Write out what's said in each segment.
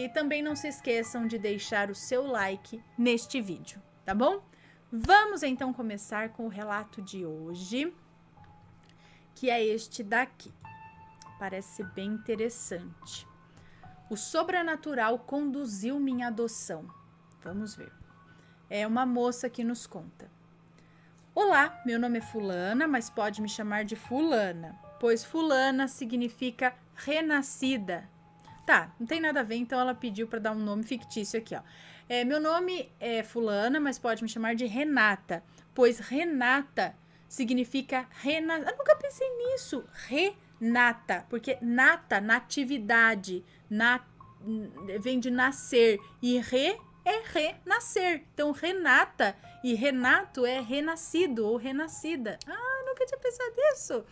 E também não se esqueçam de deixar o seu like neste vídeo, tá bom? Vamos então começar com o relato de hoje, que é este daqui. Parece bem interessante. O sobrenatural conduziu minha adoção. Vamos ver. É uma moça que nos conta. Olá, meu nome é Fulana, mas pode me chamar de Fulana, pois Fulana significa renascida. Tá, não tem nada a ver, então ela pediu para dar um nome fictício aqui, ó. Meu nome é Fulana, mas pode me chamar de Renata, pois Renata significa renascer. Eu nunca pensei nisso. Renata, porque nata, natividade, vem de nascer, e é renascer. Então, Renata e Renato é renascido ou renascida. Ah, nunca tinha pensado nisso.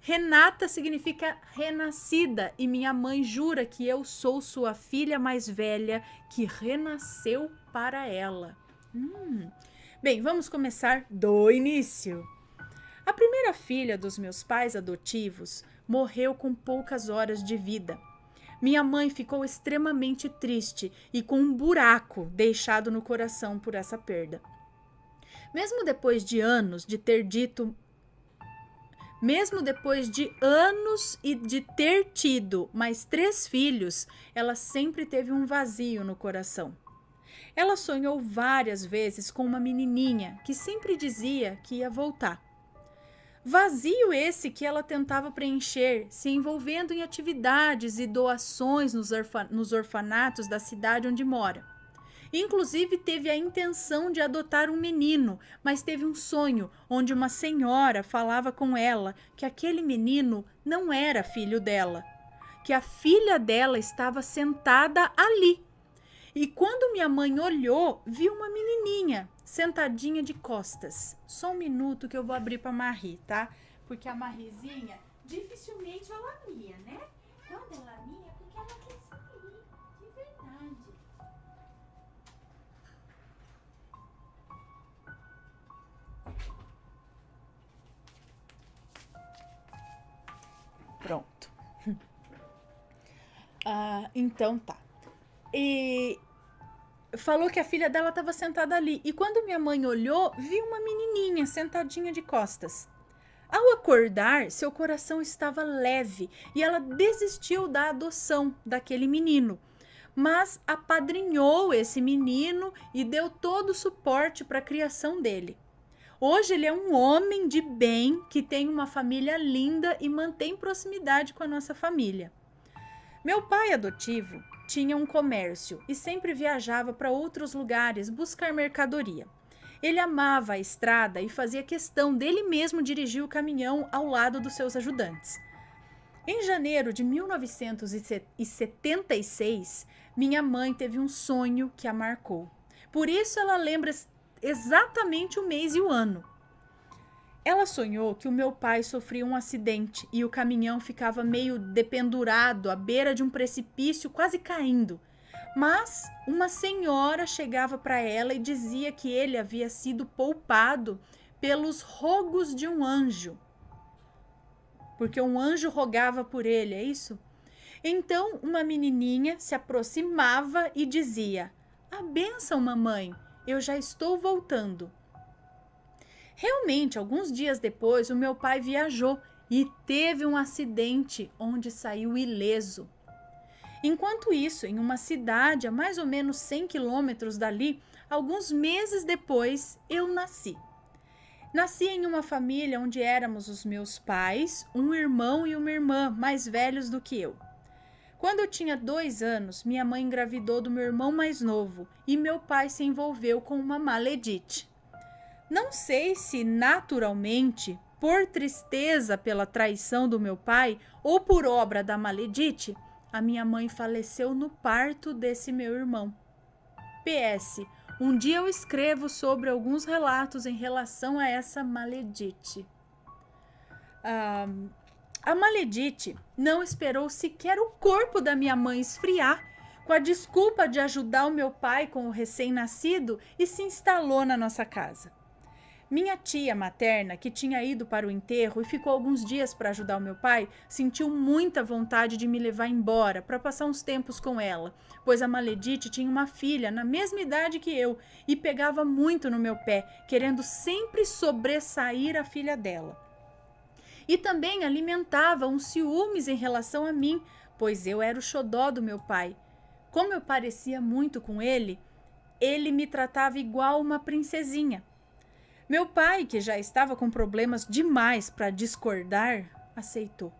Renata significa renascida e minha mãe jura que eu sou sua filha mais velha que renasceu para ela. Bem, vamos começar do início. A primeira filha dos meus pais adotivos morreu com poucas horas de vida. Minha mãe ficou extremamente triste e com um buraco deixado no coração por essa perda. Mesmo depois de anos e de ter tido mais 3 filhos, ela sempre teve um vazio no coração. Ela sonhou várias vezes com uma menininha que sempre dizia que ia voltar. Vazio esse que ela tentava preencher, se envolvendo em atividades e doações nos orfanatos da cidade onde mora. Inclusive teve a intenção de adotar um menino, mas teve um sonho onde uma senhora falava com ela que aquele menino não era filho dela, que a filha dela estava sentada ali. E quando minha mãe olhou, viu uma menininha sentadinha de costas. Só um minuto que eu vou abrir para Marie, tá? Porque a Mariezinha dificilmente ela mia, né? Quando ela mia é porque ela quer sair, de verdade. Pronto. Então tá. E falou que a filha dela estava sentada ali. E quando minha mãe olhou, viu uma menininha sentadinha de costas. Ao acordar, seu coração estava leve e ela desistiu da adoção daquele menino, mas apadrinhou esse menino e deu todo o suporte para a criação dele. Hoje ele é um homem de bem que tem uma família linda e mantém proximidade com a nossa família. Meu pai adotivo tinha um comércio e sempre viajava para outros lugares buscar mercadoria. Ele amava a estrada e fazia questão dele mesmo dirigir o caminhão ao lado dos seus ajudantes. Em janeiro de 1976, minha mãe teve um sonho que a marcou. Por isso ela lembra exatamente o mês e o ano. Ela sonhou que o meu pai sofria um acidente e o caminhão ficava meio dependurado à beira de um precipício, quase caindo. Mas uma senhora chegava para ela e dizia que ele havia sido poupado pelos rogos de um anjo. Porque um anjo rogava por ele, é isso? Então uma menininha se aproximava e dizia: "A bênção, mamãe, eu já estou voltando." Realmente, alguns dias depois, o meu pai viajou e teve um acidente onde saiu ileso. Enquanto isso, em uma cidade a mais ou menos 100 quilômetros dali, alguns meses depois, eu nasci. Nasci em uma família onde éramos os meus pais, um irmão e uma irmã mais velhos do que eu. Quando eu tinha 2 anos, minha mãe engravidou do meu irmão mais novo e meu pai se envolveu com uma maledite. Não sei se naturalmente, por tristeza pela traição do meu pai ou por obra da maledite, a minha mãe faleceu no parto desse meu irmão. PS, um dia eu escrevo sobre alguns relatos em relação a essa maledite. A maledite não esperou sequer o corpo da minha mãe esfriar, com a desculpa de ajudar o meu pai com o recém-nascido, e se instalou na nossa casa. Minha tia materna, que tinha ido para o enterro e ficou alguns dias para ajudar o meu pai, sentiu muita vontade de me levar embora para passar uns tempos com ela, pois a Maledite tinha uma filha na mesma idade que eu e pegava muito no meu pé, querendo sempre sobressair a filha dela. E também alimentava uns ciúmes em relação a mim, pois eu era o xodó do meu pai. Como eu parecia muito com ele me tratava igual uma princesinha. Meu pai, que já estava com problemas demais para discordar, aceitou.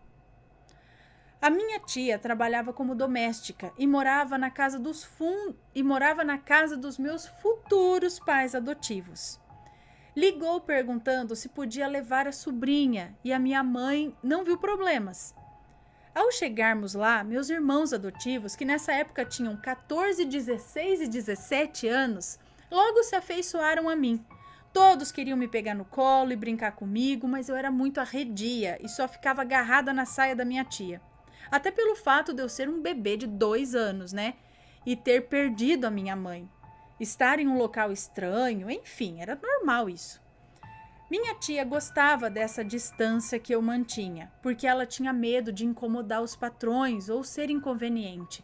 A minha tia trabalhava como doméstica e morava na casa dos meus futuros pais adotivos. Ligou perguntando se podia levar a sobrinha e a minha mãe não viu problemas. Ao chegarmos lá, meus irmãos adotivos, que nessa época tinham 14, 16 e 17 anos, logo se afeiçoaram a mim. Todos queriam me pegar no colo e brincar comigo, mas eu era muito arredia e só ficava agarrada na saia da minha tia. Até pelo fato de eu ser um bebê de 2 anos, né? E ter perdido a minha mãe. Estar em um local estranho, enfim, era normal isso. Minha tia gostava dessa distância que eu mantinha, porque ela tinha medo de incomodar os patrões ou ser inconveniente.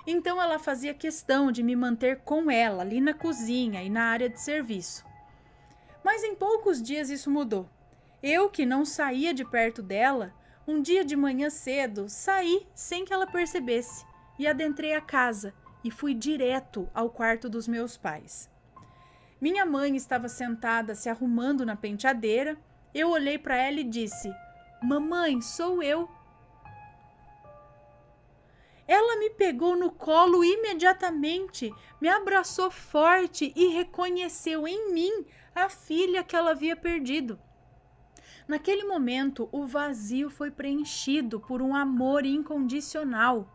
Então ela fazia questão de me manter com ela ali na cozinha e na área de serviço. Mas em poucos dias isso mudou. Eu, que não saía de perto dela, um dia de manhã cedo, saí sem que ela percebesse e adentrei a casa e fui direto ao quarto dos meus pais. Minha mãe estava sentada se arrumando na penteadeira. Eu olhei para ela e disse: "Mamãe, sou eu." Ela me pegou no colo imediatamente, me abraçou forte e reconheceu em mim a filha que ela havia perdido. Naquele momento, o vazio foi preenchido por um amor incondicional.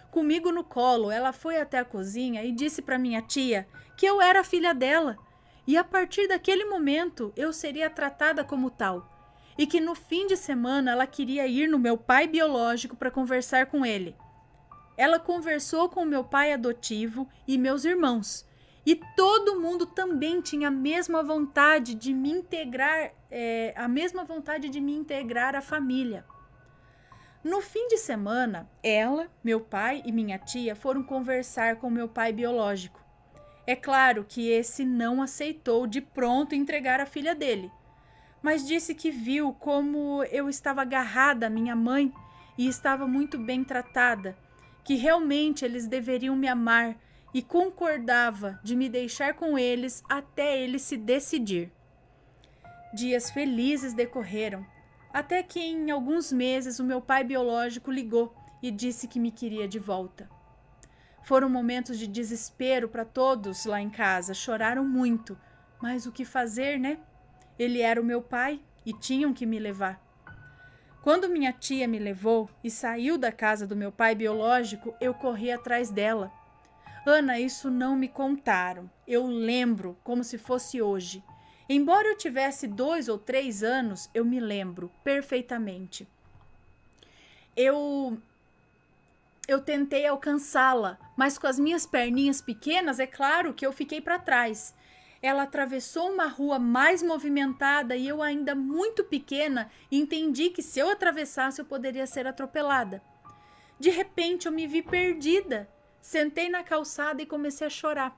Comigo no colo, ela foi até a cozinha e disse para minha tia que eu era a filha dela. E a partir daquele momento, eu seria tratada como tal. E que no fim de semana, ela queria ir no meu pai biológico para conversar com ele. Ela conversou com meu pai adotivo e meus irmãos. E todo mundo também tinha a mesma vontade de me integrar, à família. No fim de semana, ela, meu pai e minha tia foram conversar com meu pai biológico. É claro que esse não aceitou de pronto entregar a filha dele, mas disse que viu como eu estava agarrada à minha mãe e estava muito bem tratada, que realmente eles deveriam me amar e concordava de me deixar com eles até ele se decidir. Dias felizes decorreram, até que em alguns meses o meu pai biológico ligou e disse que me queria de volta. Foram momentos de desespero para todos lá em casa, choraram muito, mas o que fazer, né? Ele era o meu pai e tinham que me levar. Quando minha tia me levou e saiu da casa do meu pai biológico, eu corri atrás dela. Ana, isso não me contaram. Eu lembro como se fosse hoje. Embora eu tivesse 2 ou 3 anos, eu me lembro perfeitamente. Eu tentei alcançá-la, mas com as minhas perninhas pequenas, é claro que eu fiquei para trás. Ela atravessou uma rua mais movimentada e eu, ainda muito pequena, entendi que se eu atravessasse eu poderia ser atropelada. De repente eu me vi perdida. Sentei na calçada e comecei a chorar.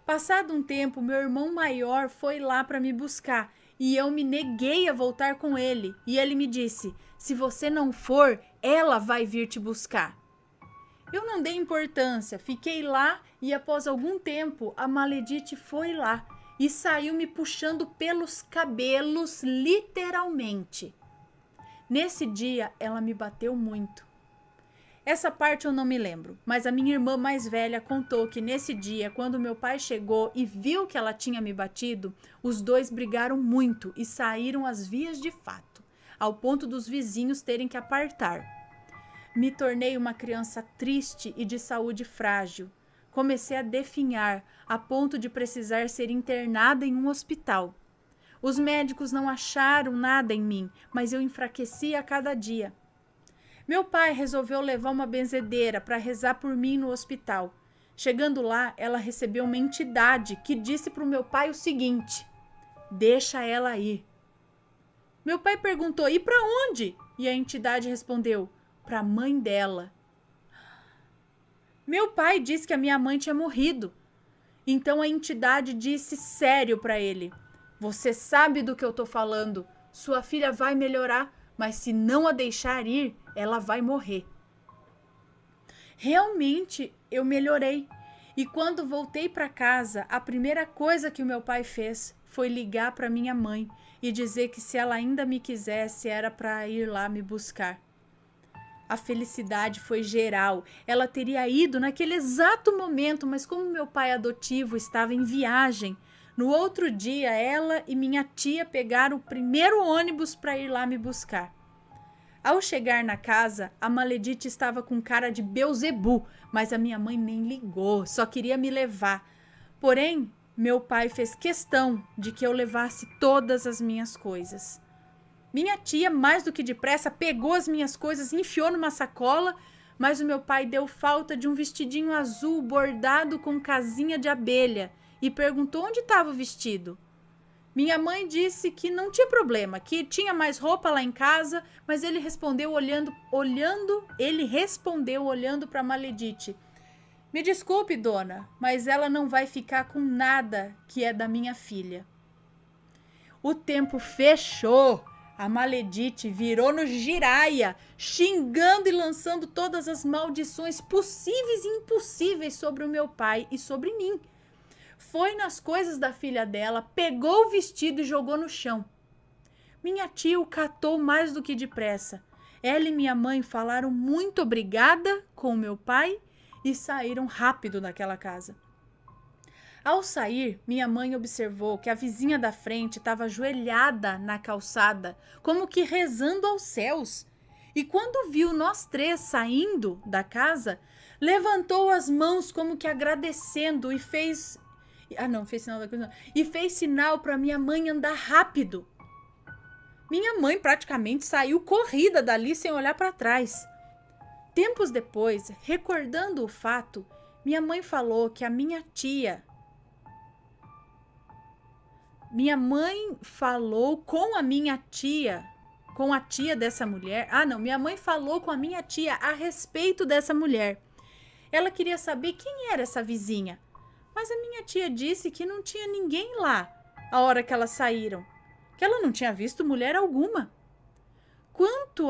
Passado um tempo, meu irmão maior foi lá para me buscar e eu me neguei a voltar com ele. E ele me disse: "Se você não for, ela vai vir te buscar." Eu não dei importância, fiquei lá e após algum tempo a Maledite foi lá e saiu me puxando pelos cabelos, literalmente. Nesse dia ela me bateu muito. Essa parte eu não me lembro, mas a minha irmã mais velha contou que nesse dia, quando meu pai chegou e viu que ela tinha me batido, os dois brigaram muito e saíram às vias de fato, ao ponto dos vizinhos terem que apartar. Me tornei uma criança triste e de saúde frágil. Comecei a definhar, a ponto de precisar ser internada em um hospital. Os médicos não acharam nada em mim, mas eu enfraquecia a cada dia. Meu pai resolveu levar uma benzedeira para rezar por mim no hospital. Chegando lá, ela recebeu uma entidade que disse para o meu pai o seguinte: Deixa ela ir. Meu pai perguntou: e para onde? E a entidade respondeu: para a mãe dela. Meu pai disse que a minha mãe tinha morrido. Então a entidade disse sério para ele: você sabe do que eu tô falando. Sua filha vai melhorar, mas se não a deixar ir, ela vai morrer. Realmente eu melhorei. E quando voltei para casa, a primeira coisa que o meu pai fez foi ligar para minha mãe e dizer que se ela ainda me quisesse era para ir lá me buscar. A felicidade foi geral. Ela teria ido naquele exato momento, mas como meu pai adotivo estava em viagem, no outro dia ela e minha tia pegaram o primeiro ônibus para ir lá me buscar. Ao chegar na casa, a Maledite estava com cara de Beelzebu, mas a minha mãe nem ligou, só queria me levar. Porém, meu pai fez questão de que eu levasse todas as minhas coisas. Minha tia, mais do que depressa, pegou as minhas coisas e enfiou numa sacola, mas o meu pai deu falta de um vestidinho azul bordado com casinha de abelha e perguntou onde estava o vestido. Minha mãe disse que não tinha problema, que tinha mais roupa lá em casa, mas ele respondeu olhando para Maledite: me desculpe, dona, mas ela não vai ficar com nada que é da minha filha. O tempo fechou. A Maledite virou no giraia, xingando e lançando todas as maldições possíveis e impossíveis sobre o meu pai e sobre mim. Foi nas coisas da filha dela, pegou o vestido e jogou no chão. Minha tia o catou mais do que depressa. Ela e minha mãe falaram muito obrigada com meu pai e saíram rápido daquela casa. Ao sair, minha mãe observou que a vizinha da frente estava ajoelhada na calçada, como que rezando aos céus. E quando viu nós três saindo da casa, levantou as mãos como que agradecendo e fez sinal da cruz, não. E fez sinal para minha mãe andar rápido. Minha mãe praticamente saiu corrida dali sem olhar para trás. Tempos depois, recordando o fato, minha mãe falou que minha mãe falou com a minha tia, com a tia dessa mulher. Minha mãe falou com a minha tia a respeito dessa mulher. Ela queria saber quem era essa vizinha. Mas a minha tia disse que não tinha ninguém lá a hora que elas saíram, que ela não tinha visto mulher alguma. Quanto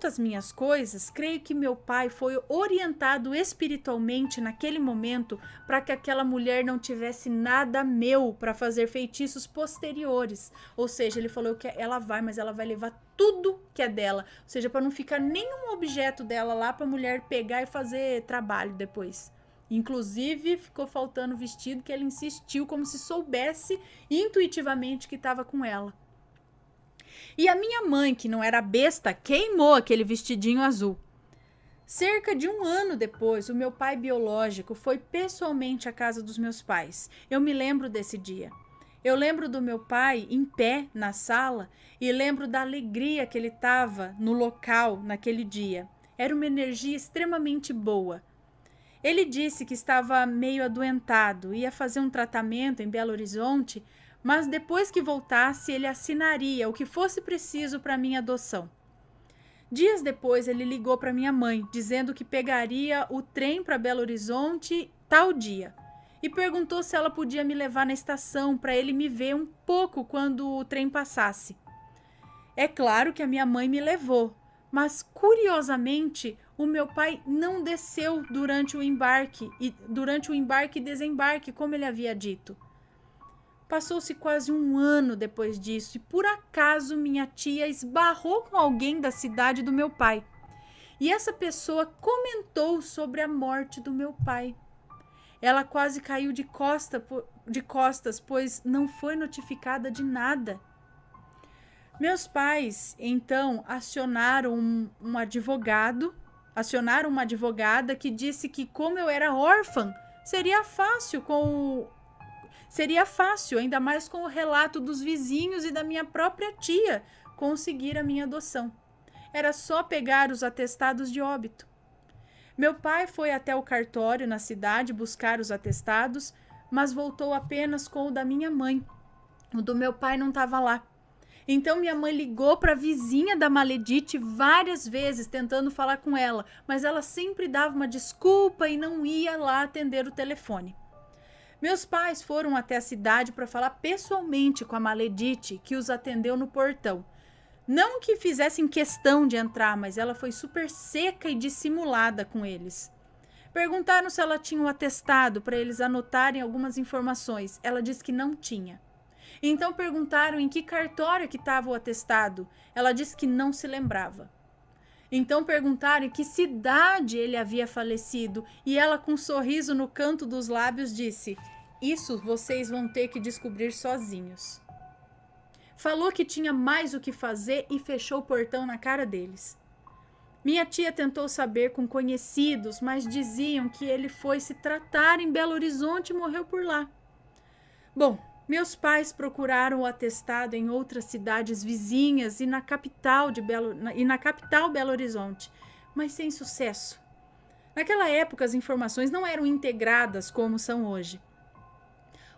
às minhas coisas, creio que meu pai foi orientado espiritualmente naquele momento para que aquela mulher não tivesse nada meu para fazer feitiços posteriores. Ou seja, ele falou que ela vai, mas ela vai levar tudo que é dela. Ou seja, para não ficar nenhum objeto dela lá para a mulher pegar e fazer trabalho depois. Inclusive, ficou faltando o vestido que ele insistiu como se soubesse intuitivamente que estava com ela. E a minha mãe, que não era besta, queimou aquele vestidinho azul. Cerca de 1 ano depois, o meu pai biológico foi pessoalmente à casa dos meus pais. Eu me lembro desse dia. Eu lembro do meu pai em pé na sala e lembro da alegria que ele estava no local naquele dia. Era uma energia extremamente boa. Ele disse que estava meio adoentado, ia fazer um tratamento em Belo Horizonte, mas depois que voltasse, ele assinaria o que fosse preciso para minha adoção. Dias depois, ele ligou para minha mãe, dizendo que pegaria o trem para Belo Horizonte tal dia, e perguntou se ela podia me levar na estação para ele me ver um pouco quando o trem passasse. É claro que a minha mãe me levou, mas curiosamente o meu pai não desceu durante o embarque e desembarque, como ele havia dito. Passou-se quase 1 ano depois disso e por acaso minha tia esbarrou com alguém da cidade do meu pai. E essa pessoa comentou sobre a morte do meu pai. Ela quase caiu de costas, pois não foi notificada de nada. Meus pais, então, acionaram uma advogada que disse que como eu era órfã, seria fácil, ainda mais com o relato dos vizinhos e da minha própria tia, conseguir a minha adoção. Era só pegar os atestados de óbito. Meu pai foi até o cartório na cidade buscar os atestados, mas voltou apenas com o da minha mãe. O do meu pai não estava lá. Então minha mãe ligou para a vizinha da Maledite várias vezes tentando falar com ela, mas ela sempre dava uma desculpa e não ia lá atender o telefone. Meus pais foram até a cidade para falar pessoalmente com a Maledite, que os atendeu no portão. Não que fizessem questão de entrar, mas ela foi super seca e dissimulada com eles. Perguntaram se ela tinha um atestado para eles anotarem algumas informações. Ela disse que não tinha. Então perguntaram em que cartório que estava o atestado. Ela disse que não se lembrava. Então perguntaram em que cidade ele havia falecido e ela, com um sorriso no canto dos lábios, disse: "Isso vocês vão ter que descobrir sozinhos." Falou que tinha mais o que fazer e fechou o portão na cara deles. Minha tia tentou saber com conhecidos, mas diziam que ele foi se tratar em Belo Horizonte e morreu por lá. Bom, meus pais procuraram o atestado em outras cidades vizinhas e na capital Belo Horizonte, mas sem sucesso. Naquela época as informações não eram integradas como são hoje.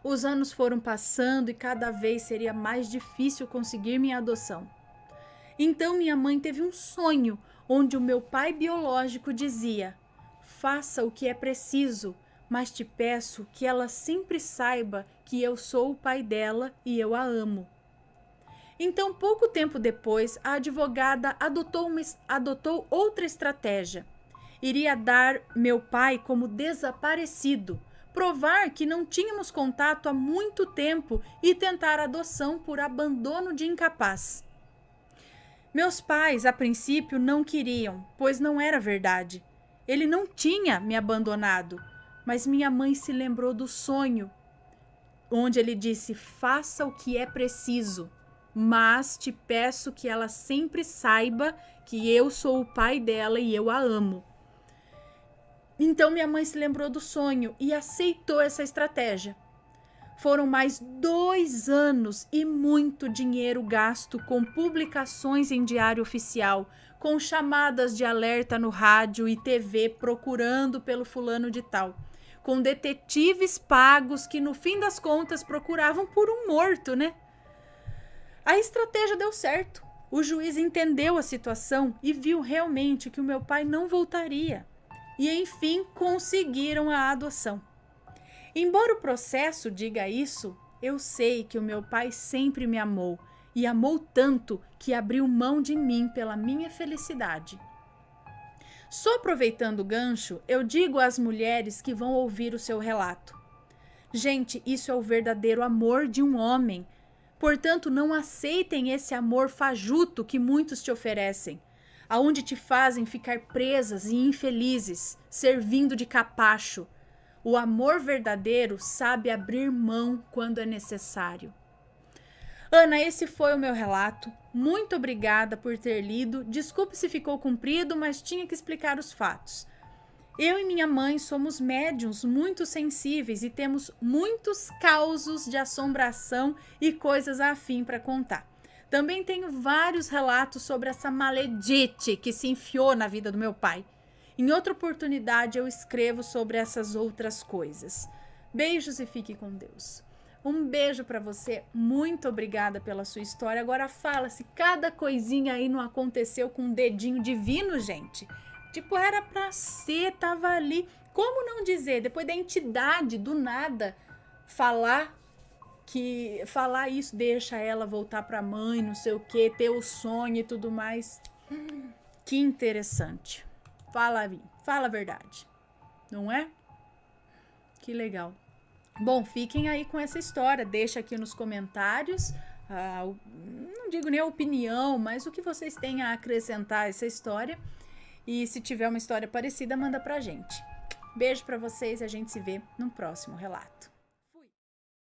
Os anos foram passando e cada vez seria mais difícil conseguir minha adoção. Então minha mãe teve um sonho onde o meu pai biológico dizia: "Faça o que é preciso, mas te peço que ela sempre saiba que eu sou o pai dela e eu a amo." Então, pouco tempo depois, a advogada adotou outra estratégia. Iria dar meu pai como desaparecido, provar que não tínhamos contato há muito tempo e tentar a adoção por abandono de incapaz. Meus pais, a princípio, não queriam, pois não era verdade. Ele não tinha me abandonado, mas minha mãe se lembrou do sonho, onde ele disse: "Faça o que é preciso, mas te peço que ela sempre saiba que eu sou o pai dela e eu a amo." Então minha mãe se lembrou do sonho e aceitou essa estratégia. Foram mais 2 anos e muito dinheiro gasto com publicações em diário oficial, com chamadas de alerta no rádio e TV procurando pelo fulano de tal, com detetives pagos que no fim das contas procuravam por um morto, né? A estratégia deu certo. O juiz entendeu a situação e viu realmente que o meu pai não voltaria. E enfim conseguiram a adoção. Embora o processo diga isso, eu sei que o meu pai sempre me amou e amou tanto que abriu mão de mim pela minha felicidade. Só aproveitando o gancho, eu digo às mulheres que vão ouvir o seu relato: gente, isso é o verdadeiro amor de um homem. Portanto, não aceitem esse amor fajuto que muitos te oferecem, aonde te fazem ficar presas e infelizes, servindo de capacho. O amor verdadeiro sabe abrir mão quando é necessário. Ana, esse foi o meu relato. Muito obrigada por ter lido. Desculpe se ficou comprido, mas tinha que explicar os fatos. Eu e minha mãe somos médiuns muito sensíveis e temos muitos causos de assombração e coisas afim para contar. Também tenho vários relatos sobre essa maledite que se enfiou na vida do meu pai. Em outra oportunidade eu escrevo sobre essas outras coisas. Beijos e fique com Deus. Um beijo para você, muito obrigada pela sua história. Agora fala se cada coisinha aí não aconteceu com um dedinho divino, gente. Tipo, era pra ser, tava ali. Como não dizer, depois da entidade, do nada, falar isso deixa ela voltar pra mãe, não sei o que, ter o sonho e tudo mais. Que interessante. Fala a verdade, não é? Que legal. Bom, fiquem aí com essa história, deixa aqui nos comentários, não digo nem a opinião, mas o que vocês têm a acrescentar a essa história. E se tiver uma história parecida, manda pra gente. Beijo pra vocês e a gente se vê no próximo relato.